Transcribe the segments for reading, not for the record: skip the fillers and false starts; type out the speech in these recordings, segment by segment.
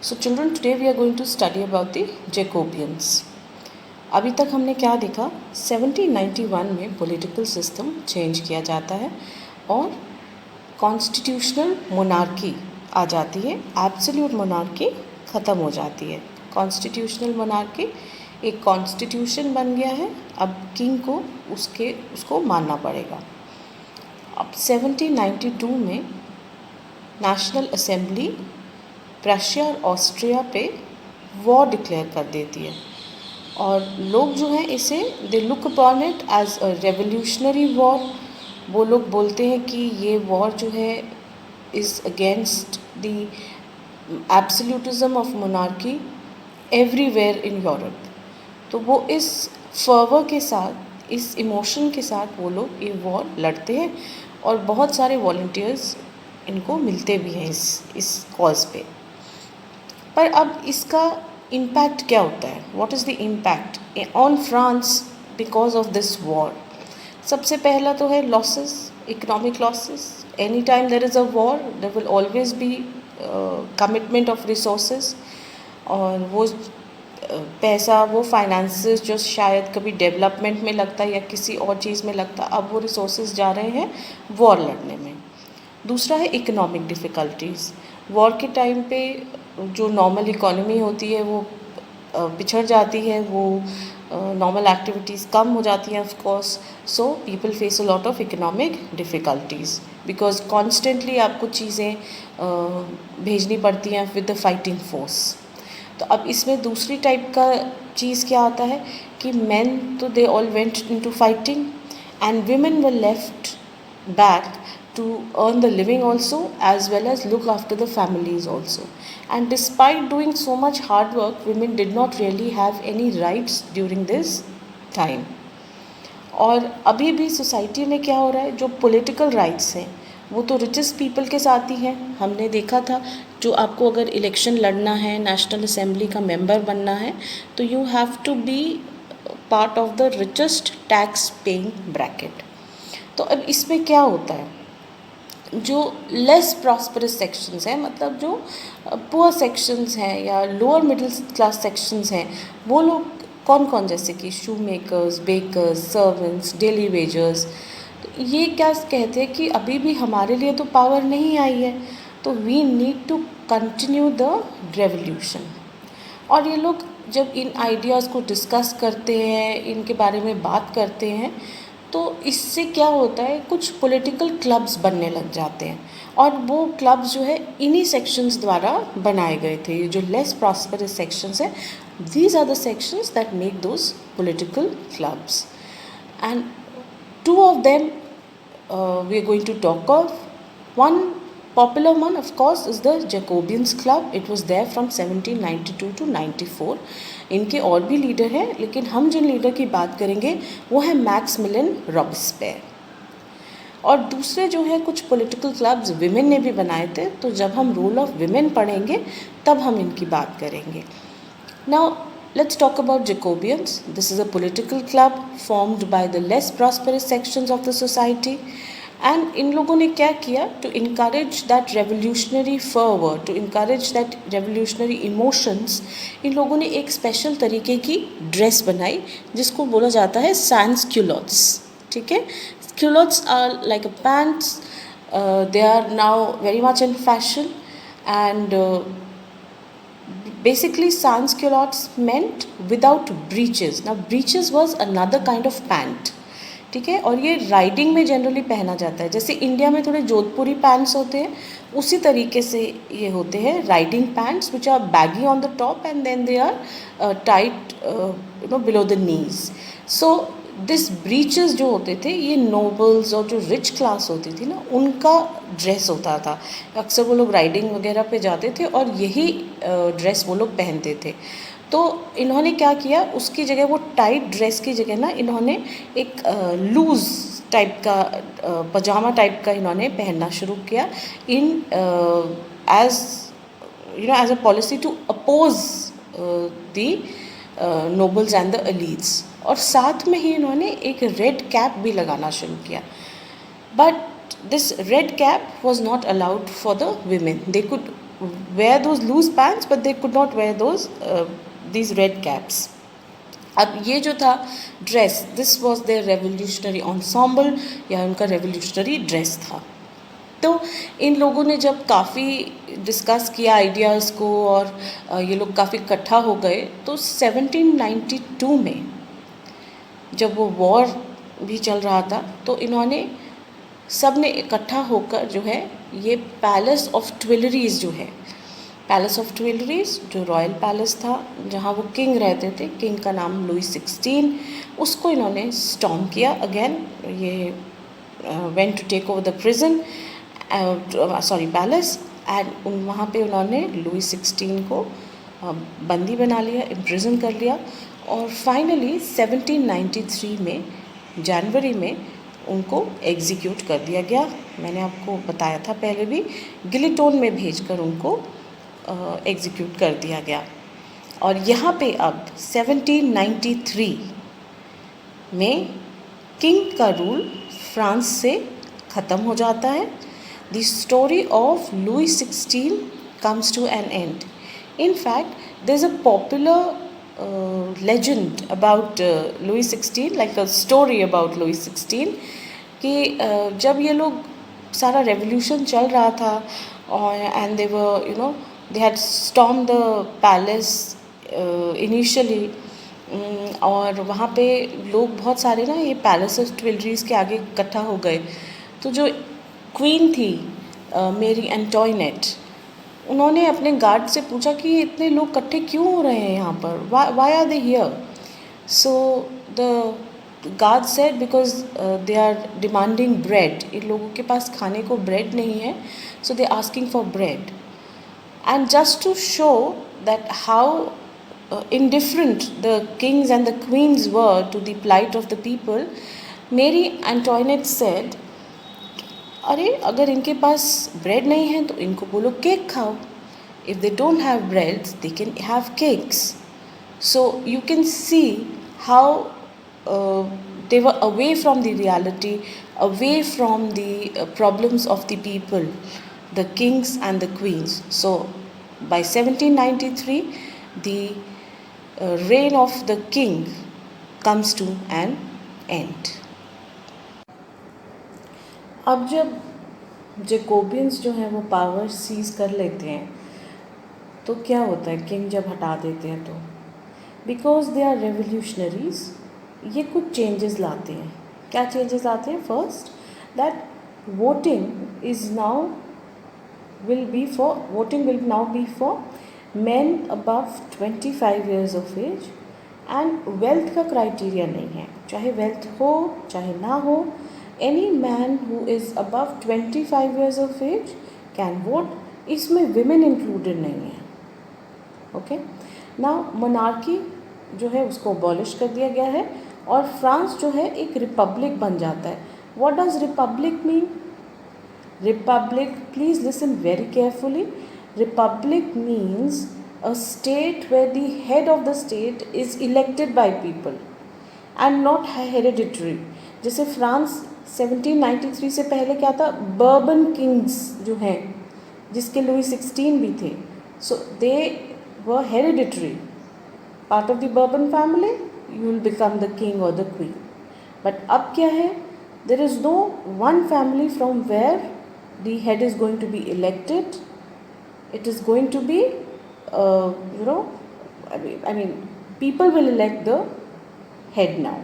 So children, today we are going to study about the Jacobians. अभी तक हमने क्या देखा, 1791 में पॉलिटिकल सिस्टम चेंज किया जाता है और कॉन्स्टिट्यूशनल मोनार्की आ जाती है, एब्सोल्यूट मोनार्की ख़त्म हो जाती है। कॉन्स्टिट्यूशनल मोनार्की एक कॉन्स्टिट्यूशन बन गया है, अब किंग को उसको मानना पड़ेगा। अब 1792 में नेशनल असेंबली प्रशिया और ऑस्ट्रिया पे वॉर डिक्लेयर कर देती है और लोग जो हैं इसे they look upon it as a revolutionary war. वो लोग बोलते हैं कि ये वॉर जो है is against the absolutism of monarchy everywhere in Europe. तो वो इस फर्वर के साथ, इस इमोशन के साथ वो लोग ये वॉर लड़ते हैं और बहुत सारे वॉलंटियर्स इनको मिलते भी हैं इस कॉज पे। पर अब इसका इम्पैक्ट क्या होता है, what is the impact on France because of this war. सबसे पहला तो है losses, economic losses. Any time there is a war there will always be commitment of resources, और वो पैसा, वो फाइनेंसेस जो शायद कभी डेवलपमेंट में लगता है या किसी और चीज़ में लगता, अब वो रिसोर्सेज जा रहे हैं वॉर लड़ने में। दूसरा है इकोनॉमिक डिफ़िकल्टीज़। वॉर के टाइम पे जो नॉर्मल इकोनॉमी होती है वो पिछड़ जाती है, वो नॉर्मल एक्टिविटीज़ कम हो जाती हैं of course. So people face a lot of economic difficulties because constantly आपको चीज़ें भेजनी पड़ती हैं विद द फाइटिंग फोर्स। तो अब इसमें दूसरी टाइप का चीज़ क्या आता है कि मेन तो they all went into fighting and women were left back to earn the living also as well as look after the families also. And despite doing so much hard work, women did not really have any rights during this time. और अभी भी society में क्या हो रहा है, जो political rights हैं वो तो रिचेस्ट पीपल के साथ ही हैं। हमने देखा था, जो आपको अगर इलेक्शन लड़ना है, नेशनल असेंबली का मेंबर बनना है, तो you have to be part of the richest tax paying bracket. तो अब इसमें क्या होता है, जो लेस प्रॉस्परस सेक्शंस हैं, मतलब जो पुअर सेक्शंस हैं या लोअर मिडिल क्लास सेक्शंस हैं, वो लोग कौन कौन, जैसे कि shoe makers, bakers, servants, daily wagers, तो ये क्या कहते हैं कि अभी भी हमारे लिए तो पावर नहीं आई है, तो we need to continue the revolution. और ये लोग जब इन आइडियाज़ को डिस्कस करते हैं, इनके बारे में बात करते हैं, तो इससे क्या होता है, कुछ पॉलिटिकल क्लब्स बनने लग जाते हैं और वो क्लब्स जो है इन्हीं सेक्शंस द्वारा बनाए गए थे। ये जो लेस प्रॉस्परस सेक्शंस हैं, these are the sections that make those political clubs, and two of them we are going to talk of. One popular one of course is the Jacobians Club. It was there from 1792 to 94. इनके और भी leader हैं, लेकिन हम जिन leader की बात करेंगे वो है मैक्सिमिलियन रॉबेस्पियर। और दूसरे जो है कुछ पॉलिटिकल क्लब्स विमेन ने भी बनाए थे, तो जब हम रोल ऑफ विमेन पढ़ेंगे तब हम इनकी बात करेंगे। Now let's talk about Jacobians. This is a political club formed by the less prosperous sections of the society. And इन लोगों ने क्या किया, to encourage that revolutionary fervor, to encourage that revolutionary emotions, इन लोगों ने एक स्पेशल तरीके की dress बनाई जिसको बोला जाता है sans culottes। ठीक है, culottes are like a pants. They are now very much in fashion, and basically sans culottes meant without breeches. Now breeches was another kind of pant. ठीक है, और ये राइडिंग में जनरली पहना जाता है, जैसे इंडिया में थोड़े जोधपुरी पैंट्स होते हैं, उसी तरीके से ये होते हैं riding pants which are baggy on the top and then they are tight below the knees. So this breeches जो होते थे, ये नोबल्स और जो रिच क्लास होती थी ना, उनका ड्रेस होता था। अक्सर वो लोग राइडिंग वगैरह पे जाते थे और यही ड्रेस वो लोग पहनते थे। तो इन्होंने क्या किया, उसकी जगह वो टाइट ड्रेस की जगह ना इन्होंने एक लूज़ टाइप का पजामा टाइप का इन्होंने पहनना शुरू किया, in as as a policy to oppose the nobles and the elites. और साथ में ही इन्होंने एक रेड कैप भी लगाना शुरू किया, but this red cap was not allowed for the women. They could wear those loose pants, but they could not wear these red caps. अब ये जो था dress, this was their revolutionary ensemble या उनका रेवोल्यूशनरी ड्रेस था. तो इन लोगों ने जब काफ़ी डिस्कस किया आइडियाज़ को और ये लोग काफ़ी इकट्ठा हो गए, तो 1792 में जब वो वॉर भी चल रहा था, तो इन्होंने सब ने इकट्ठा होकर जो है ये पैलेस ऑफ ट्विलरीज जो है, पैलेस ऑफ ट्विलरीज जो रॉयल पैलेस था जहाँ वो किंग रहते थे, किंग का नाम लुई 16, उसको इन्होंने स्टॉर्म किया. अगेन ये went to take over the prison, sorry palace, and वहाँ पे उन्होंने लुई 16 को बंदी बना लिया, इम्प्रिजन कर लिया. और फाइनली 1793 में जनवरी में उनको एग्जीक्यूट कर दिया गया. मैंने आपको बताया था पहले भी, गिलिटोन में भेजकर उनको एग्जीक्यूट कर दिया गया. और यहाँ पे अब 1793 में किंग का रूल फ्रांस से ख़त्म हो जाता है. The story of Louis 16 comes to an end. In fact, there's a popular legend about Louis 16, like a story about Louis 16, कि जब ये लोग सारा रेवोल्यूशन चल रहा था और and they were you know they had storm the palace initially, और वहाँ पे लोग बहुत सारे ना ये पैलेस ऑफ ट्विलरीज के आगे इकट्ठा हो गए. तो जो क्वीन थी मेरी एंटोइनेट, उन्होंने अपने गार्ड से पूछा कि ये इतने लोग इकट्ठे क्यों हो रहे हैं यहाँ पर, why are they here. So the guard said because they are demanding bread. इन लोगों के पास खाने को ब्रेड नहीं है, so they asking for bread. And just to show that how indifferent the kings and the queens were to the plight of the people, मेरी एंटोइनेट said, अरे अगर इनके पास ब्रेड नहीं है तो इनको बोलो केक खाओ. If they don't have bread they can have cakes. So you can see how they were away from the reality, away from the problems of the people, the kings and the queens. So by 1793 the reign of the king comes to an end. अब जब जेकोबियंस जो हैं वो power seize कर लेते हैं, तो क्या होता है, किंग जब हटा देते हैं तो बिकॉज दे आर रेवोल्यूशनरीज, ये कुछ चेंजेस लाते हैं. क्या चेंजेस लाते हैं? First, that voting is now voting will now be for men above 25 years of age, and wealth का क्राइटेरिया नहीं है, चाहे वेल्थ हो चाहे ना हो, any man who is above 25 years of age can vote. इसमें विमेन इंक्लूडेड नहीं है. ओके, नाउ मोनार्की जो है उसको अबॉलिश कर दिया गया है और फ्रांस जो है एक रिपब्लिक बन जाता है. What does Republic mean? Republic, please listen very carefully. Republic means a state where the head of the state is elected by people and not hereditary. जैसे फ्रांस 1793 से पहले क्या था, बर्बन किंग्स जो हैं, जिसके लुई 16 भी थे, so they were hereditary. Part of the Bourbon family, you will become the king और द क्वीन. बट अब क्या है, there is no one family from where the head is going to be elected. It is going to be I mean people will elect the head now.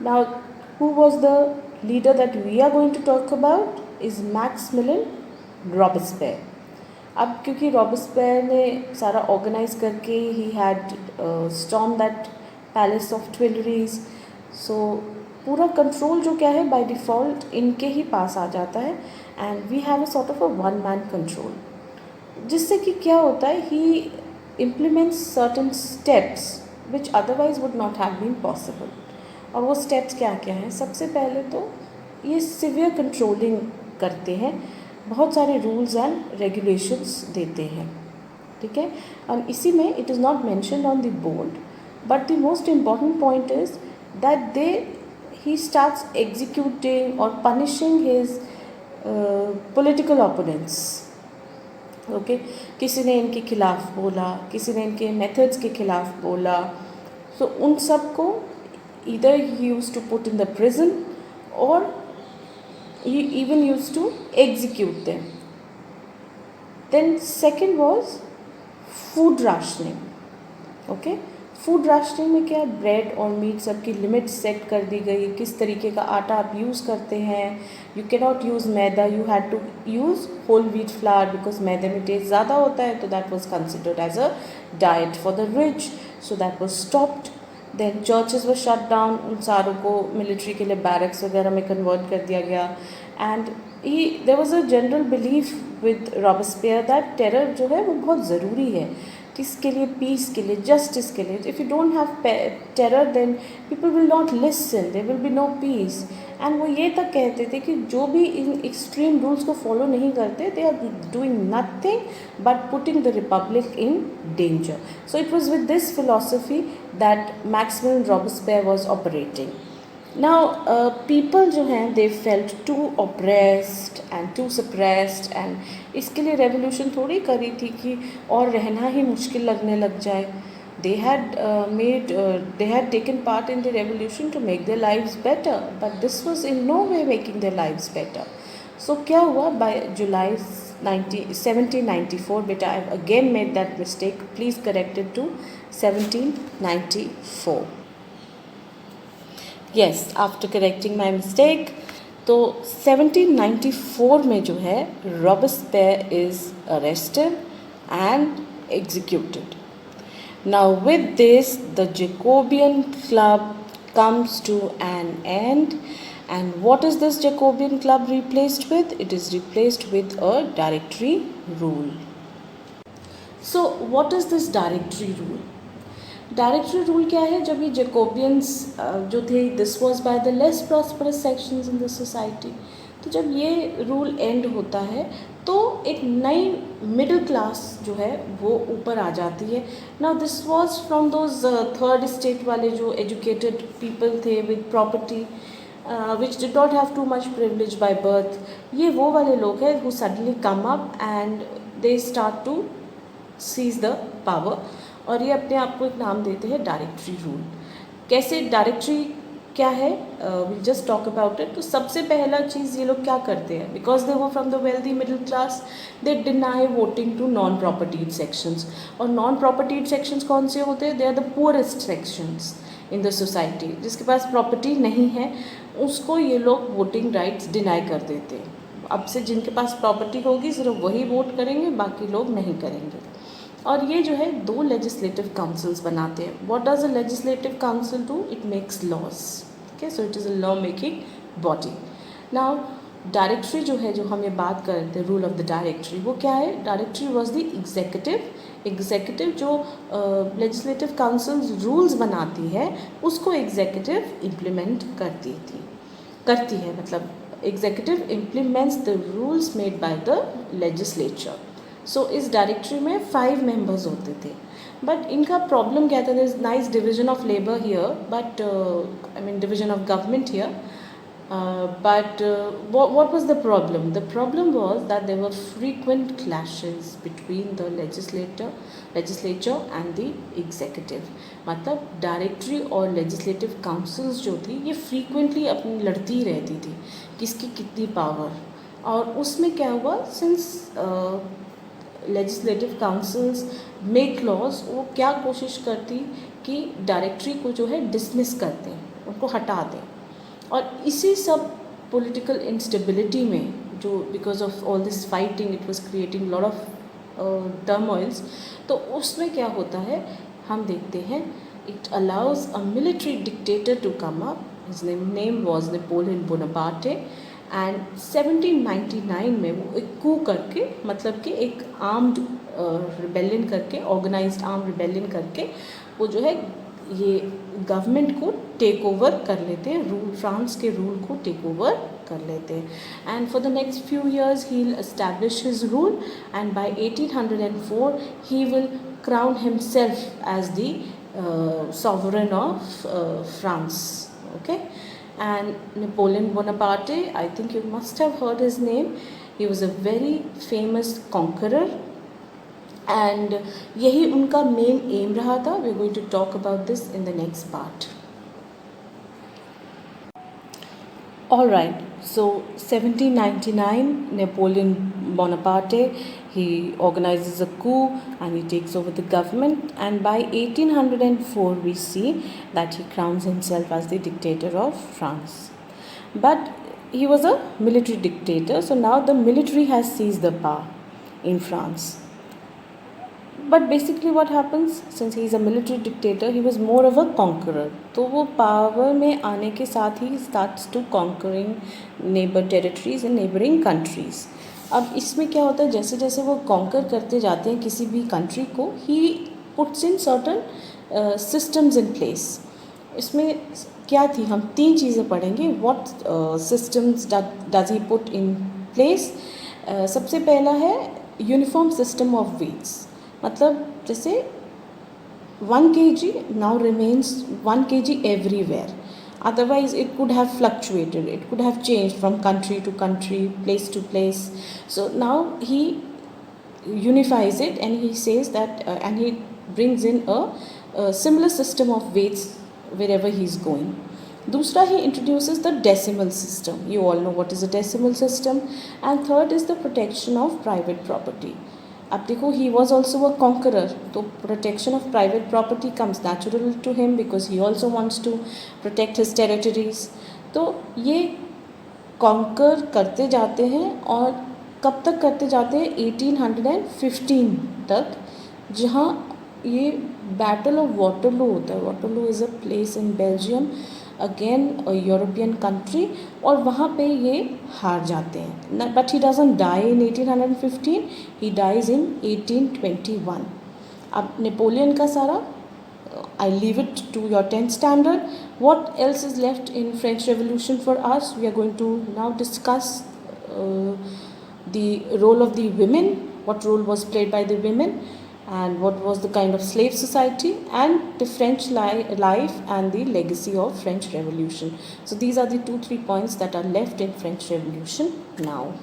Now who was the leader that we are going to talk about is Maximilian Robespierre. अब क्योंकि रॉबस्पेयर ने सारा organize करके ही had storm that palace of Tuileries, so पूरा control जो क्या है बाय डिफ़ॉल्ट इनके ही पास आ जाता है, and we have a sort of a one man control. जिससे कि क्या होता है, he implements certain steps which otherwise would not have been possible. और वो स्टेप्स क्या क्या हैं? सबसे पहले तो ये सिवियर कंट्रोलिंग करते हैं, बहुत सारे रूल्स एंड रेगुलेशंस देते हैं. ठीक है, और इसी में it is not mentioned on the board, but the most important point is that he starts executing or punishing his political opponents. Okay, किसी ने इनके खिलाफ बोला, किसी ने इनके मेथड्स के खिलाफ बोला, सो उन सब को either he used to put in the prison or he even used to execute them. Then second was food rationing. Okay, food rationing में क्या, ब्रेड और मीट सबकी लिमिट सेट कर दी गई, किस तरीके का आटा आप यूज़ करते हैं. You can not use maida, you had to use whole wheat flour because मैदे में टेस्ट ज़्यादा होता है, तो that was considered as a diet for the rich, so that was stopped. Then churches were shut down, उन सारों को military के लिए बैरक्स वगैरह में कन्वर्ट कर दिया गया. And there was a general belief with Robespierre that terror जो है वो बहुत ज़रूरी है, किसके लिए, पीस के लिए, जस्टिस के लिए. If you don't have terror then people will not listen, there will be no peace. And वो ये तक कहते थे कि जो भी इन एक्सट्रीम रूल्स को फॉलो नहीं करते, they are doing nothing but putting the republic in danger. So it was with this philosophy that Maximilian Robespierre was operating. Now people जो हैं they felt too oppressed and too suppressed, and इसके लिए revolution थोड़ी करी थी कि और रहना ही मुश्किल लगने लग जाए. they had taken part in the revolution to make their lives better, but this was in no way making their lives better. So क्या हुआ, by July 1794, बेटा I have again made that mistake, please correct it to 1794. Yes, after correcting my mistake, तो 1794 में जो है Robespierre is arrested and executed. Now with this the Jacobean Club comes to an end, and what is this Jacobean Club replaced with? It is replaced with a directory rule. So what is this directory rule? Directory rule क्या है, जब ये जेकोबियंस जो थे, this was by the less prosperous sections in the society, तो जब ये rule and होता है तो एक नई मिडिल क्लास जो है वो ऊपर आ जाती है. Now this was from those third state वाले जो एजुकेटेड पीपल थे with property which did not have too much privilege by birth. ये वो वाले लोग हैं who suddenly come up and they start to seize the power, और ये अपने आप को एक नाम देते हैं डायरेक्टरी रूल. कैसे डायरेक्टरी क्या है, we just talk about it. तो सबसे पहला चीज़ ये लोग क्या करते हैं, बिकॉज दे वो from the wealthy middle class, they deny voting to non propertied sections. और नॉन प्रॉपर्टीड सेक्शंस कौन से होते हैं, they are the poorest sections in the society. जिसके पास प्रॉपर्टी नहीं है उसको ये लोग वोटिंग राइट्स डिनाई कर देते हैं. अब से जिनके पास प्रॉपर्टी होगी सिर्फ वही वोट करेंगे, बाकी लोग नहीं करेंगे. और ये जो है दो लेजिस्लेटिव काउंसिल्स बनाते हैं. What does a legislative council do, it makes laws. Okay, so it is a law making body. Now directory जो है, जो हम ये बात कर रहे थे, रूल ऑफ द डायरेक्टरी, वो क्या है, डायरेक्टरी वॉज द एग्जीक्यूटिव जो लेजिस्लेटिव काउंसिल रूल्स बनाती है उसको एग्जीक्यूटिव इम्प्लीमेंट करती है, मतलब executive implements the rules made by the legislature. So इस डायरेक्टरी में 5 मेंबर्स होते थे. बट इनका प्रॉब्लम क्या था, there is nice division of labour here, but I mean division of government here, but what was the problem? The problem was that there were frequent clashes between the legislature and the executive. मतलब directory और legislative councils जो थी ये frequently अपनी लड़ती रहती थी किसकी कितनी पावर. और उसमें क्या हुआ, since legislative councils make laws, वो क्या कोशिश करती कि डायरेक्टरी को जो है डिसमिस कर दें, उनको हटा दें. और इसी सब पॉलिटिकल इंस्टेबिलिटी में जो because of all this fighting it was creating lot of turmoils, तो उसमें क्या होता है हम देखते हैं, it allows a military dictator to come up. His name was Napoleon Bonaparte, and 1799 में वो एक कू करके, मतलब कि एक आर्म्ड रिबेलियन करके, ऑर्गेनाइज्ड आर्म रिबेलियन करके वो जो है ये गवर्नमेंट को टेक ओवर कर लेते हैं, रूल फ्रांस के रूल को टेक ओवर कर लेते हैं. And for the next few years he will establish his rule, and by 1804 he will crown himself as the sovereign of France. Okay, and Napoleon Bonaparte, I think you must have heard his name. He was a very famous conqueror, and यही उनका main aim रहा था. We are going to talk about this in the next part. All right, so 1799, Napoleon Bonaparte, he organizes a coup and he takes over the government, and by 1804 we see that he crowns himself as the dictator of France. But he was a military dictator, so now the military has seized the power in France. But basically what happens, since he is a military dictator, he was more of a conqueror. तो वो power में आने के साथ ही starts to conquering neighbor territories and neighboring countries. अब इसमें क्या होता है, जैसे जैसे वो conquer करते जाते हैं किसी भी country को, he puts in certain systems in place. इसमें क्या थी, हम 3 चीज़ें पढ़ेंगे. What systems does he put in place? सबसे पहला है यूनिफॉर्म सिस्टम ऑफ वेट्स. मतलब जैसे 1 kg now remains 1 kg everywhere. Otherwise it could have fluctuated, it could have changed from country to country, place to place. So now he unifies it and he says that and he brings in a similar system of weights wherever he is going. दूसरा, he introduces the decimal system. You all know what is a decimal system. And third is the protection of private property. अब देखो, he was also a conqueror, तो protection of private property comes natural to him because he also wants to protect his territories. तो ये conquer करते जाते हैं और कब तक करते जाते हैं, 1815 तक, जहाँ ये बैटल ऑफ वाटरलू होता है. Waterloo is a place in Belgium, again European country, और वहाँ पे ये हार जाते हैं. But he doesn't die in 1815, he dies in 1821. अब नेपोलियन का सारा, I leave it to your 10th standard. What else is left in French Revolution for us? We are going to now discuss the role of the women, what role was played by the women, and what was the kind of slave society, and the French life and the legacy of French Revolution. So these are the 2-3 points that are left in French Revolution now.